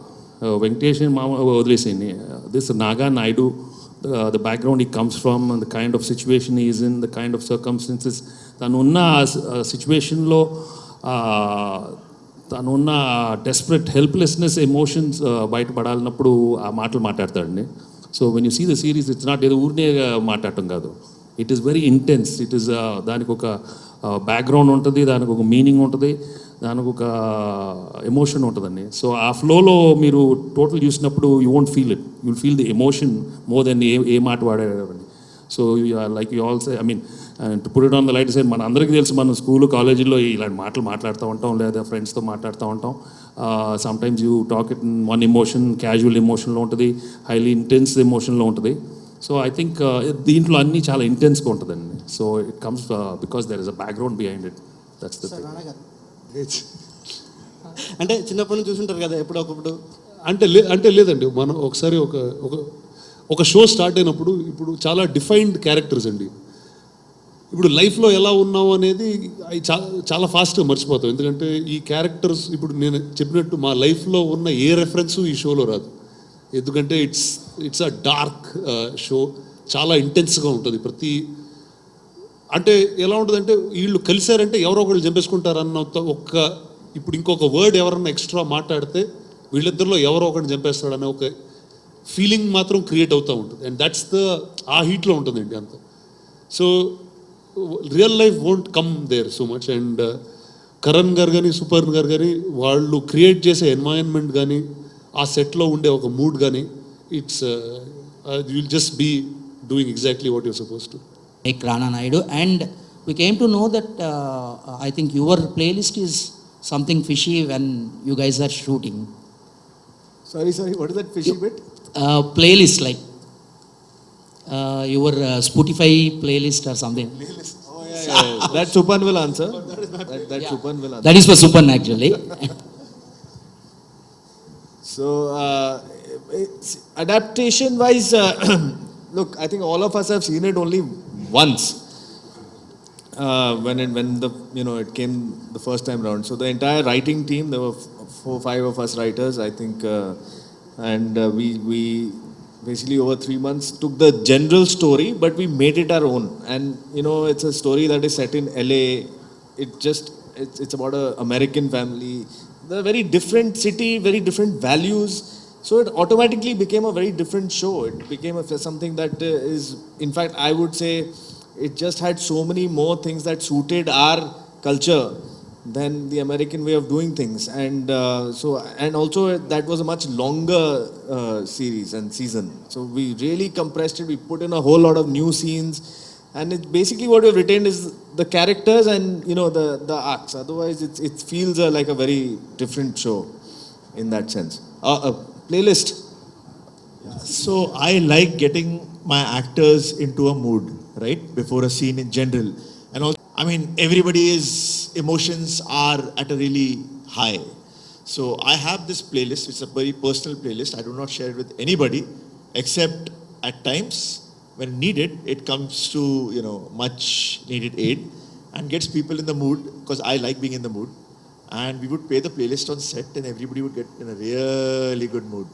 Speaker 6: Venkatesh మామ వదిలేసింది, this Naga Naidu, the background he comes from and the kind of situation he is in, the kind of circumstances, తనున్న సిచ్యువేషన్లో తనున్న desperate helplessness emotions బయటపడాలన్నప్పుడు ఆ మాటలు మాట్లాడతాడండి. So when you see the series, it's not ఏదో ఊరినే మాట్లాడటం కాదు, it is very intense. It is దానికి ఒక బ్యాక్గ్రౌండ్ ఉంటుంది, దానికి ఒక మీనింగ్ ఉంటుంది, దానికి ఒక ఎమోషన్ ఉంటుందండి. సో ఆ ఫ్లోలో మీరు టోటల్ చూసినప్పుడు you won't feel it, you'll feel the emotion more than ఏ మాట వాడేవాడిని. So like you also, I mean to put it on the light side, మన అందరికీ తెలుసు, మనం స్కూల్ కాలేజీలో ఇలాంటి మాటలు మాట్లాడుతూ ఉంటాం, లేదా ఫ్రెండ్స్తో మాట్లాడుతూ ఉంటాం. Sometimes you talk it one emotion, casual ఎమోషన్లో ఉంటుంది, హైలీ ఇంటెన్స్ ఎమోషన్లో ఉంటుంది. సో ఐ థింక్ దీంట్లో అన్నీ చాలా ఇంటెన్స్గా ఉంటుందండి. So it comes because there is a background behind it. That's the thing.
Speaker 8: అంటే చిన్నప్పటి నుంచి చూసుంటారు కదా ఎప్పుడొకప్పుడు.
Speaker 5: అంటే లేదండి, మనం ఒకసారి ఒక షో స్టార్ట్ అయినప్పుడు, ఇప్పుడు చాలా డిఫైన్డ్ క్యారెక్టర్స్ అండి. ఇప్పుడు లైఫ్లో ఎలా ఉన్నాం అనేది చాలా ఫాస్ట్గా మర్చిపోతాం. ఎందుకంటే ఈ క్యారెక్టర్స్, ఇప్పుడు నేను చెప్పినట్టు మా లైఫ్లో ఉన్న ఏ రెఫరెన్సు ఈ షోలో రాదు. ఎందుకంటే ఇట్స్ అ డార్క్ షో, చాలా ఇంటెన్స్గా ఉంటుంది. అంటే ఎలా ఉంటుందంటే, వీళ్ళు కలిశారంటే ఎవరో ఒకళ్ళు చంపేసుకుంటారన్న ఇప్పుడు ఇంకొక వర్డ్ ఎవరన్నా ఎక్స్ట్రా మాట్లాడితే వీళ్ళిద్దరిలో ఎవరో ఒకరిని చంపేస్తాడనే ఒక ఫీలింగ్ మాత్రం క్రియేట్ అవుతూ ఉంటుంది. అండ్ దట్స్ ఆ హీట్లో ఉంటుందండి అంత. So real life won't come there so much. And Karan garu కానీ సుపర్ణ గారు కానీ వాళ్ళు క్రియేట్ చేసే ఎన్వైరన్మెంట్ కానీ, ఆ సెట్లో ఉండే ఒక మూడ్ కానీ, it's you will just be doing exactly what you're suppose to.
Speaker 9: Like Rana Naidu, and we came to know that I think your playlist is something fishy when you guys are shooting.
Speaker 4: Sorry, what is that fishy bit?
Speaker 9: Playlist, like your Spotify playlist or something.
Speaker 4: Playlist. Oh yeah. That Supan will answer. That Supan will answer.
Speaker 9: That is for Supan actually.
Speaker 4: So adaptation wise, look, I think all of us have seen it only once when it came the first time round. So the entire writing team, there were 4-5 of us writers, I think, and we basically over 3 months took the general story, but we made it our own. And it's a story that is set in LA. It's about an American family. They're a very different city, very different values. So it automatically became a very different show. It became something that is, in fact, I would say, it just had so many more things that suited our culture than the American way of doing things. And also that was a much longer series and season. So we really compressed it. We put in a whole lot of new scenes. And it basically what we've retained is the characters and the arcs. Otherwise, it feels like a very different show in that sense. Playlist.
Speaker 2: So I like getting my actors into a mood, right, before a scene in general. And also, I mean, everybody's emotions are at a really high. So I have this playlist, it's a very personal playlist. I do not share it with anybody, except at times when needed, it comes to, much needed aid and gets people in the mood, because I like being in the mood. And we would play the playlist on set and everybody would get in a really good mood.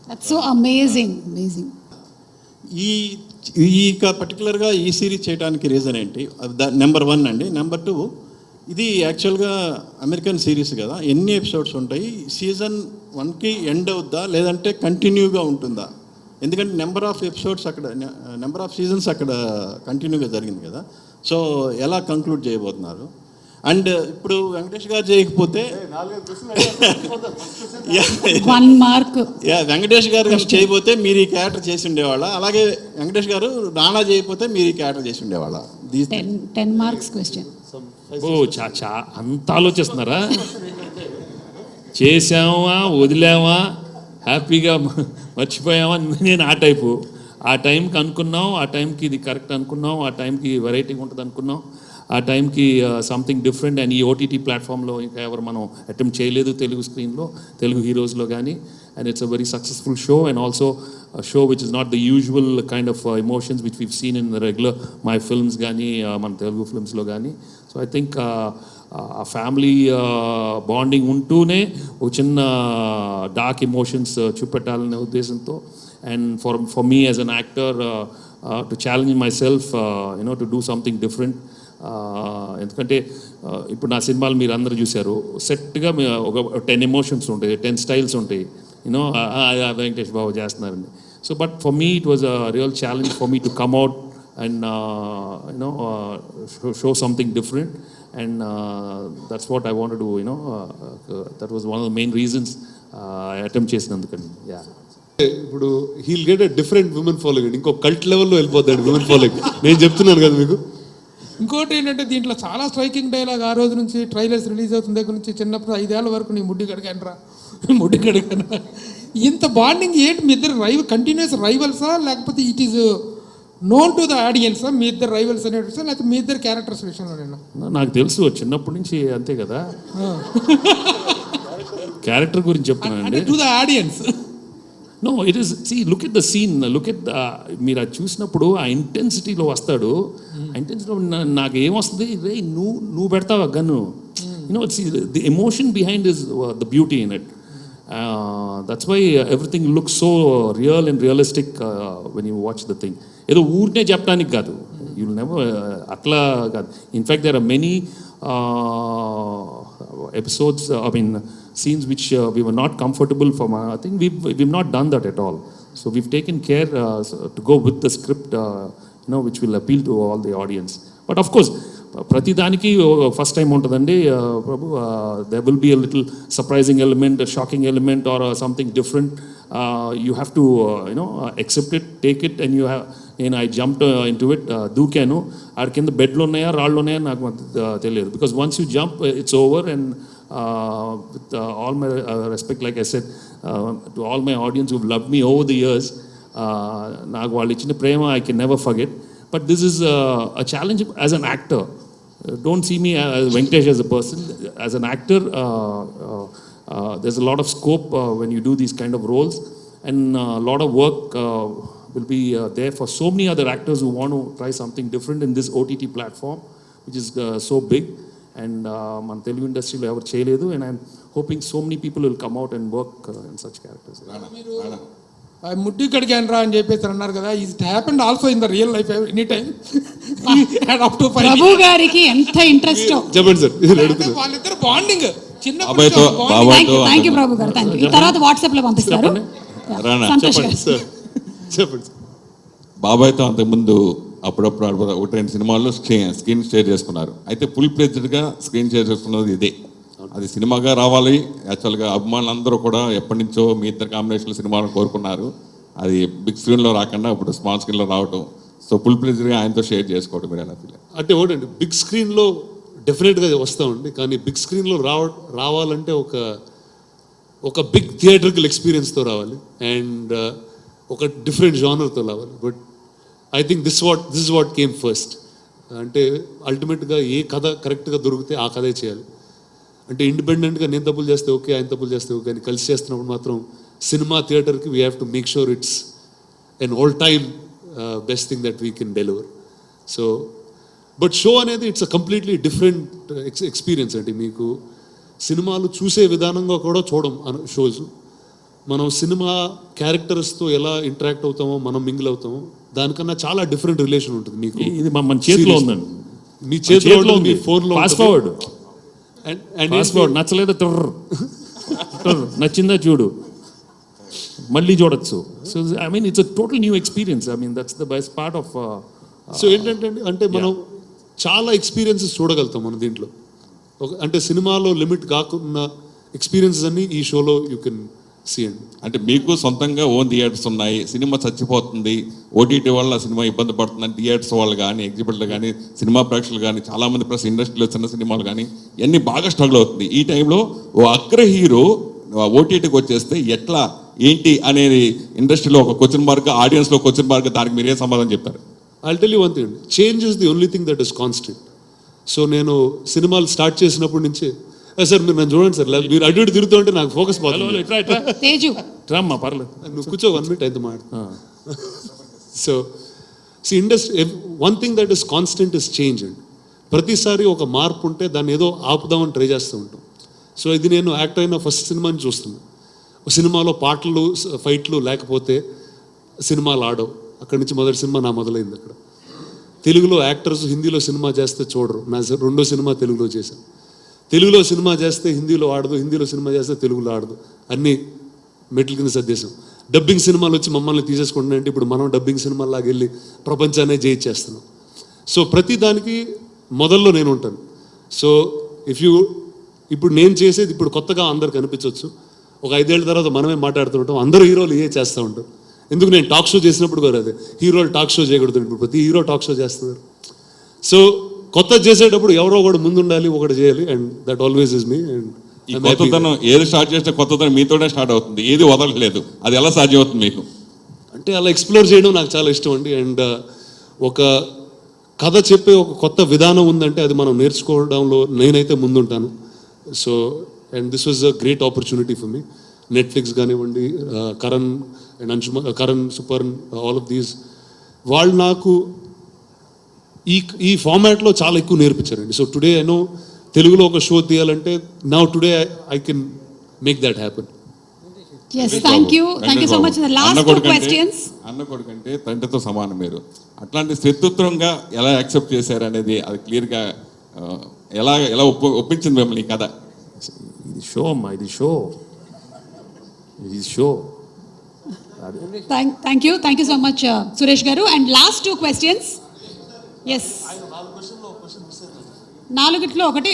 Speaker 1: That's so amazing.
Speaker 10: ఈ పర్టికులర్గా ఈ series చేయడానికి reason ఏంటి? Number 1 అండి. Number 2, ఇది యాక్చువల్గా American series కదా, ఎన్ని ఎపిసోడ్స్ ఉంటాయి? సీజన్ 1కి ఎండ్ అవుద్దా, లేదంటే కంటిన్యూగా ఉంటుందా? ఎందుకంటే నెంబర్ ఆఫ్ ఎపిసోడ్స్ అక్కడ, నెంబర్ ఆఫ్ సీజన్స్ అక్కడ కంటిన్యూగా జరిగింది కదా. సో ఎలా కంక్లూడ్ చేయబోతున్నారు? అండ్ ఇప్పుడు వెంకటేష్ గారు చేయకపోతే వెంకటేష్ గారు చేయబోతే మీరు ఈ క్యారెక్టర్ చేసి ఉండేవాళ్ళ, అలాగే వెంకటేష్ గారు రానా చేయకపోతే మీరు ఈ క్యారెక్టర్ చేసి ఉండేవాళ్ళ?
Speaker 1: 10 marks question.
Speaker 6: చాచా అంత ఆలోచిస్తున్నారా? చేసామా, వదిలేమా, హ్యాపీగా మర్చిపోయామా? నేను ఆ టైపు. ఆ టైంకి అనుకున్నాం, ఆ టైంకి ఇది కరెక్ట్ అనుకున్నాం, ఆ టైంకి వెరైటీ ఉంటుంది అనుకున్నాం, ఆ టైంకి సంథింగ్ డిఫరెంట్. అండ్ ఈ ఓటీటీ ప్లాట్ఫామ్లో ఇంకా ఎవరు మనం అటెంప్ట్ చేయలేదు తెలుగు స్క్రీన్లో, తెలుగు హీరోస్లో కానీ. and it's a very successful show, and also a show which is not the usual kind of emotions which we've seen in the regular my films gani man Telugu films lo gani. So I think a family bonding untune oka chinna dark emotions chupettalane uddeshamtho, and for me as an actor to challenge myself, to do something different. ఎందుకంటే ఇప్పుడు నా సినిమాలు మీరు అందరూ చూశారు, సెట్గా ఒక 10 emotions ఉంటాయి, 10 styles ఉంటాయి, వెంకటేష్ బాబు చేస్తున్నారండి. So but for me it was a real challenge for me to come out and show something different, and that's what I want to that was one of the main reasons I attempt చేసినందుకండి. Yeah,
Speaker 5: ఇప్పుడు he'll get a different women following, ఇంకో cult లెవెల్లో వెళ్ళిపోతాడు women following. నేను చెప్తున్నాను కదా మీకు.
Speaker 11: ఇంకోటి ఏంటంటే దీంట్లో చాలా స్ట్రైకింగ్ డైలాగ్, ఆ రోజు నుంచి ట్రైలర్స్ రిలీజ్ అవుతున్న దగ్గర నుంచి చిన్నప్పుడు 5 ఏళ్ల వరకు నీ ముడ్డి కడగనరా ముడ్డి కడగనరా, ఇంత బాండింగ్ ఏంటి మీ ఇద్దరు కంటిన్యూస్ రైవల్సా, లేకపోతే it is known to the ఆడియన్సా మీ ఇద్దరు రైవల్స్ అనే విషయం, లేకపోతే మీ ఇద్దరు క్యారెక్టర్స్ విషయంలో?
Speaker 6: నాకు తెలుసు చిన్నప్పటి నుంచి అంతే కదా, క్యారెక్టర్ గురించి చెప్తున్నానండి.
Speaker 11: To the audience
Speaker 6: know it is, see look at the scene, look at మీరు అది చూసినప్పుడు ఆ ఇంటెన్సిటీలో వస్తాడు. ఆ ఇంటెన్సిటీలో నాకు ఏమొస్తుంది, రే నువ్వు పెడతావా gun, it's the emotion behind is the beauty in it. That's why everything look so real and realistic when you watch the thing. ఏదో ఊరినే చెప్పడానికి కాదు, యూ విల్ నెవర్ అట్లా కాదు. In fact there are many episodes, scenes which we were not comfortable for. I think we've not done that at all. So we've taken care to go with the script, which will appeal to all the audience. But of course, ప్రతి దానికి first time ఉంటుందండి ప్రభు. there will be a little surprising element, a shocking element, or something different. You have to accept it, take it, and you have. I jumped into it, దూకాను. ఆడ కింద బెడ్లు ఉన్నాయా రాళ్ళు ఉన్నాయా నాకు తెలియదు, because once you jump it's over. And with all my respect, like I said, to all my audience who've loved me over the years, నాకు వాళ్ళు ఇచ్చిన ప్రేమ I can never forget. But this is a challenge as an actor. Don't see me as Venkatesh as a person. As an actor, there's a lot of scope when you do these kind of roles, and a lot of work will be there for so many other actors who want to try something different in this OTT platform, which is so big. And మన తెలుగు ఇండస్ట్రీలో ఎవరు చేయలేదు, and I'm hoping so many people will come out and work in such characters.
Speaker 11: ముడ్డి కడిగాను రా అని చెప్పేసి అన్నారు కదా, it happened also in the real life any time.
Speaker 1: Prabhu గారికి ఎంత ఇంట్రెస్ట్
Speaker 5: చెప్పండి సార్,
Speaker 11: వాళ్ళిద్దరు బాండింగ్ చిన్న.
Speaker 1: థ్యాంక్ యూ ప్రభు గారు, థ్యాంక్ యూ. తర్వాత వాట్సాప్ లో పంపిస్తారు.
Speaker 5: చెప్పండి.
Speaker 12: బాబాయ్తో అంతకుముందు అప్పుడప్పుడు 1-2 సినిమాల్లో స్క్రీన్ షేర్ చేసుకున్నారు. అయితే ఫుల్ ప్లేజ్డ్గా స్క్రీన్ షేర్ చేసుకున్నది ఇదే. అది సినిమాగా రావాలి. యాక్చువల్గా అభిమానులందరూ కూడా ఎప్పటి నుంచో మీ ఇద్దరు కాంబినేషన్లో సినిమాలను కోరుకున్నారు. అది బిగ్ స్క్రీన్లో రాకుండా ఇప్పుడు స్మాల్ స్క్రీన్లో రావటం, సో ఫుల్ ప్లేజ్డ్గా ఆయనతో షేర్ చేసుకోవడం మీరు ఎలా ఫీల్?
Speaker 5: అంటే ఒకటండి, బిగ్ స్క్రీన్లో డెఫినెట్గా వస్తామండి, కానీ బిగ్ స్క్రీన్లో రావాలంటే ఒక బిగ్ థియేటర్కల్ ఎక్స్పీరియన్స్తో రావాలి, అండ్ ఒక డిఫరెంట్ జానర్తో రావాలి. But I think this is what came first. అంటే అల్టిమేట్గా ఏ కథ కరెక్ట్గా దొరికితే ఆ కథే చేయాలి. అంటే ఇండిపెండెంట్గా నేను తప్పులు చేస్తే ఓకే, ఆయన తప్పులు చేస్తే ఓకే, కానీ కలిసి చేస్తున్నప్పుడు మాత్రం సినిమా థియేటర్కి we have to make sure it's an all-time best thing that we can deliver. So, but show అనేది it's a completely different experience అండి. మీకు సినిమాలు చూసే విధానంగా కూడా చూడం షోస్. మనం సినిమా క్యారెక్టర్స్తో ఎలా ఇంటరాక్ట్ అవుతామో, మనం మింగిల్ అవుతామో, దానికన్నా చాలా డిఫరెంట్ రిలేషన్ ఉంటుంది. మీకు
Speaker 6: ఇది మన చేతిలో ఉందండి,
Speaker 5: మీ చేతిలో ఉంది, మీ ఫోన్లో
Speaker 6: ఫాస్ట్ ఫార్వర్డ్ నచ్చలేదు నచ్చిందా చూడు, మళ్ళీ చూడొచ్చు. So I mean it's a total new experience. I mean that's the best part of.
Speaker 5: So ఏంటంటే అంటే మనం చాలా ఎక్స్పీరియన్సెస్ చూడగలుగుతాం మన దీంట్లో. అంటే సినిమాలో లిమిట్ కాకుండా ఎక్స్పీరియన్సెస్ అన్ని ఈ షోలో యూ కెన్ సీ అండి.
Speaker 12: అంటే మీకు సొంతంగా ఓన్ థియేటర్స్ ఉన్నాయి, సినిమా చచ్చిపోతుంది, ఓటీటీ వల్ల సినిమా ఇబ్బంది పడుతుందని థియేటర్స్ వాళ్ళు కానీ, ఎగ్జిబిటర్లు కానీ, సినిమా ప్రేక్షకులు కానీ, చాలామంది ప్రెస్ ఇండస్ట్రీలో చిన్న సినిమాలు కానీ ఇవన్నీ బాగా స్ట్రగుల్ అవుతుంది. ఈ టైంలో ఓ అగ్ర హీరో ఓటీటీకి వచ్చేస్తే ఎట్లా ఏంటి అనేది ఇండస్ట్రీలో ఒక క్వశ్చన్ మార్క్, ఆడియన్స్లో క్వశ్చన్ మార్క్. దానికి మీరు ఏ సమాధానం చెప్తారు?
Speaker 5: I'll tell you one thing, change is the only thing that is constant. So నేను సినిమాలు స్టార్ట్ చేసినప్పటి నుంచే సార్ మీరు నన్ను చూడండి సార్, మీరు అటు ఇటు తిరుగుతూ ఉంటే నాకు ఫోకస్ పోతుంది.
Speaker 6: రామ్మా పర్లేదు.
Speaker 5: నువ్వు కూర్చో 1 minute అయితే మాట. So industry one thing that is constant is change అండి. ప్రతిసారి ఒక మార్పు ఉంటే దాన్ని ఏదో ఆపుదామని ట్రై చేస్తూ ఉంటాం. సో ఇది నేను యాక్టర్ అయిన ఫస్ట్ సినిమాని చూస్తున్నాను. ఒక సినిమాలో పాటలు ఫైట్లు లేకపోతే సినిమాలు ఆడవు. అక్కడి నుంచి మొదటి సినిమా నా మొదలైంది అక్కడ. తెలుగులో యాక్టర్స్ హిందీలో సినిమా చేస్తే చూడరు. నా రెండో సినిమా తెలుగులో చేశాను. తెలుగులో సినిమా చేస్తే హిందీలో ఆడదు, హిందీలో సినిమా చేస్తే తెలుగులో ఆడదు. అన్నీ మెట్ల కింద సర్దేశాం. డబ్బింగ్ సినిమాలు వచ్చి మమ్మల్ని తీసేసుకుంటున్నాయంటే ఇప్పుడు మనం డబ్బింగ్ సినిమాలాగా వెళ్ళి ప్రపంచాన్ని జయించేస్తున్నాం. సో ప్రతి దానికి మొదల్లో నేను ఉంటాను. సో ఇప్పుడు నేను చేసేది ఇప్పుడు కొత్తగా అందరికి అనిపించవచ్చు. ఒక 5 ఏళ్ళ తర్వాత మనమే మాట్లాడుతుంటాం. అందరూ హీరోలు చేస్తూ ఉంటారు. ఎందుకు నేను టాక్ షో చేసినప్పుడు కూడా అదే, హీరోలు టాక్ షో చేయకూడదు. ఇప్పుడు ప్రతి హీరో టాక్ షో చేస్తున్నారు. సో కొత్త చేసేటప్పుడు ఎవరో ఒకటి ముందు ఉండాలి, ఒకటి చేయాలి. And that always is me. And
Speaker 12: ఈ కొత్తతనం ఏది స్టార్ట్ చేస్తే కొత్తతనం మీతోనే స్టార్ట్ అవుతుంది, ఏది వదలట్లేదు. అది ఎలా సాధ్యం అవుతుంది మీకు?
Speaker 5: అంటే అలా ఎక్స్ప్లోర్ చేయడం నాకు చాలా ఇష్టం అండి. అండ్ ఒక కథ చెప్పే ఒక కొత్త విధానం ఉందంటే అది మనం నేర్చుకోవడంలో నేనైతే ముందుంటాను. So and this was a great opportunity for me. Netflix కానివ్వండి, Karan and Karan, Suparn, all of these వాళ్ళు నాకు ఈ ఫార్మాట్లో చాలా ఎక్కువ నేర్పించారండి. సో టుడే ఐ నో తెలుగులో ఒక షో తీయాలంటే now today I can make that happen.
Speaker 1: Yes, thank you so much. The last 2 questions.
Speaker 12: అన్న కొడుకంటే తండ్రితో సమానం మీరు. అట్లాంటి శత్రుత్వంగా ఎలా యాక్సెప్ట్ చేశారు అనేది అది క్లియర్గా ఎలా ఒప్పించింది మిమ్మల్ని ఈ కథ?
Speaker 6: ఇది షో అమ్మా, ఇది show.
Speaker 1: Thank you so much, Suresh garu. And last 2 questions. Yes. 4 ఒకటి.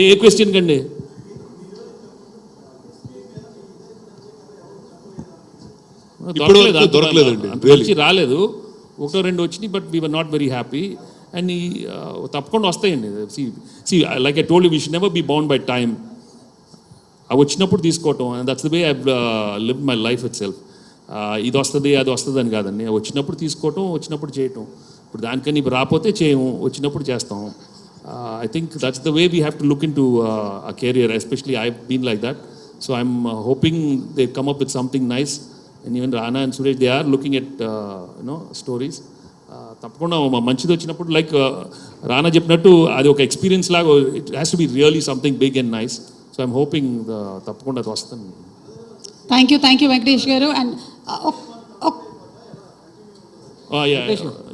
Speaker 6: ఏ క్వశ్చన్ కండి?
Speaker 5: దొరకలేదండి,
Speaker 6: రాలేదు. 1-2 వచ్చినాయి, but we were not very happy. And తప్పకుండా వస్తాయండి. Like I told you, we should never be bound by time. అవి వచ్చినప్పుడు తీసుకోవటం, and that's the way I live my life itself. ఇది వస్తుంది అది వస్తుంది అని కాదండి, వచ్చినప్పుడు తీసుకోవటం, వచ్చినప్పుడు చేయటం. ఇప్పుడు దానికని రాకపోతే చేయము, వచ్చినప్పుడు చేస్తాం. I think that's the way we have to look into a career, especially I've been like that. So I'm hoping they come up with something nice. And even Rana and Suresh, they are looking at stories. తప్పకుండా మంచిది వచ్చినప్పుడు, like రానా చెప్పినట్టు అది ఒక experience లాగా, it has to be really something big and nice. So I'm hoping తప్పకుండా అది వస్తుంది.
Speaker 1: Thank you Venkatesh garu. And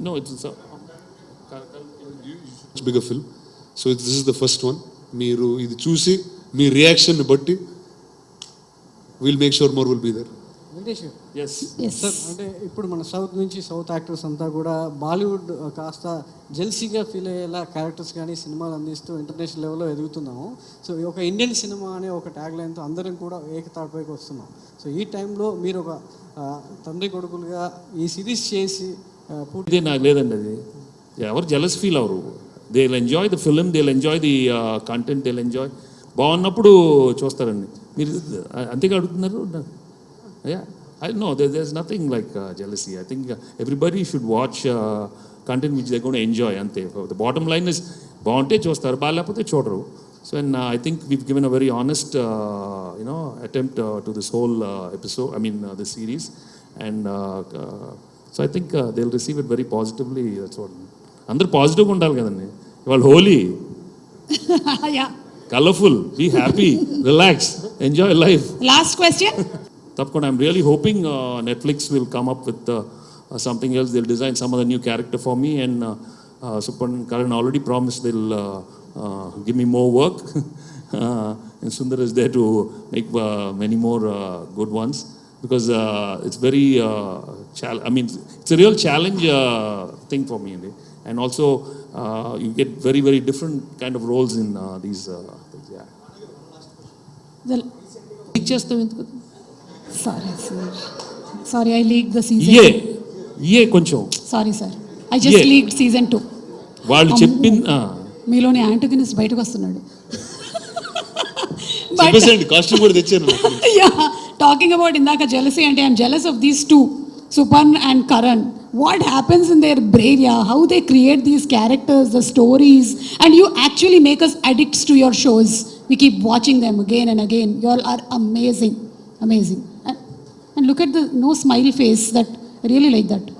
Speaker 6: no, it's
Speaker 5: much bigger film. So this is the first one. మీరు ఇది చూసి మీ రియాక్షన్ బట్టి we'll make sure more will be there.
Speaker 6: yes
Speaker 8: sir, అంటే ఇప్పుడు మన సౌత్ యాక్టర్స్ అంతా కూడా బాలీవుడ్ కాస్త జెల్సీగా ఫీల్ అయ్యేలా క్యారెక్టర్స్ కానీ సినిమాలు అందిస్తూ ఇంటర్నేషనల్ లెవెల్లో ఎదుగుతున్నాము. సో ఒక ఇండియన్ సినిమా అనే ఒక ట్యాగ్ లైన్తో అందరం కూడా ఏకతాటిపైకి వస్తున్నాం. సో ఈ టైంలో మీరు ఒక తండ్రి కొడుకులుగా ఈ సిరీస్ చేసి
Speaker 6: పూర్తి నాకు లేదండి. అది ఎవరు jealous feel hour. They will enjoy the film, they will enjoy the content, they will enjoy. బాగున్నప్పుడు చూస్తారండి. మీరు అంతేగా అడుగుతున్నారు? I know there's nothing like jealousy. I think everybody should watch content which they're going to enjoy. Ante the bottom line is baunte chostaru, balapothe chodru. So and I think we've given a very honest attempt to this whole episode, this series, and so I think they'll receive it very positively. That's what andaru positive ga undali kadandi. Ivalu holy
Speaker 1: yeah,
Speaker 6: colorful, be happy, relax, enjoy life.
Speaker 1: Last question.
Speaker 6: Tapkona, I'm really hoping Netflix will come up with something else. They'll design some other new character for me, and Supan Karan already promised they'll give me more work. And Sundar is there to make many more good ones, because it's very it's a real challenge thing for me. And also you get very, very different kind of roles in these things.
Speaker 1: Sorry, I leaked the season.
Speaker 6: కొంచెం
Speaker 1: Sorry sir, I just leaked season 2.
Speaker 6: వాళ్ళు
Speaker 1: మీలోని antagonist బయటకు వస్తున్నాడు.
Speaker 5: Costume కూడా తెచ్చాను.
Speaker 1: Yeah, talking about indaka jealousy, and I'm jealous of these 2, Supan and Karan. What happens in their brain? Yeah, how they create these characters, the stories, and you actually make us addicts to your shows. We keep watching them again and again. You all are amazing, amazing. And look at the no smile face, that I really like that.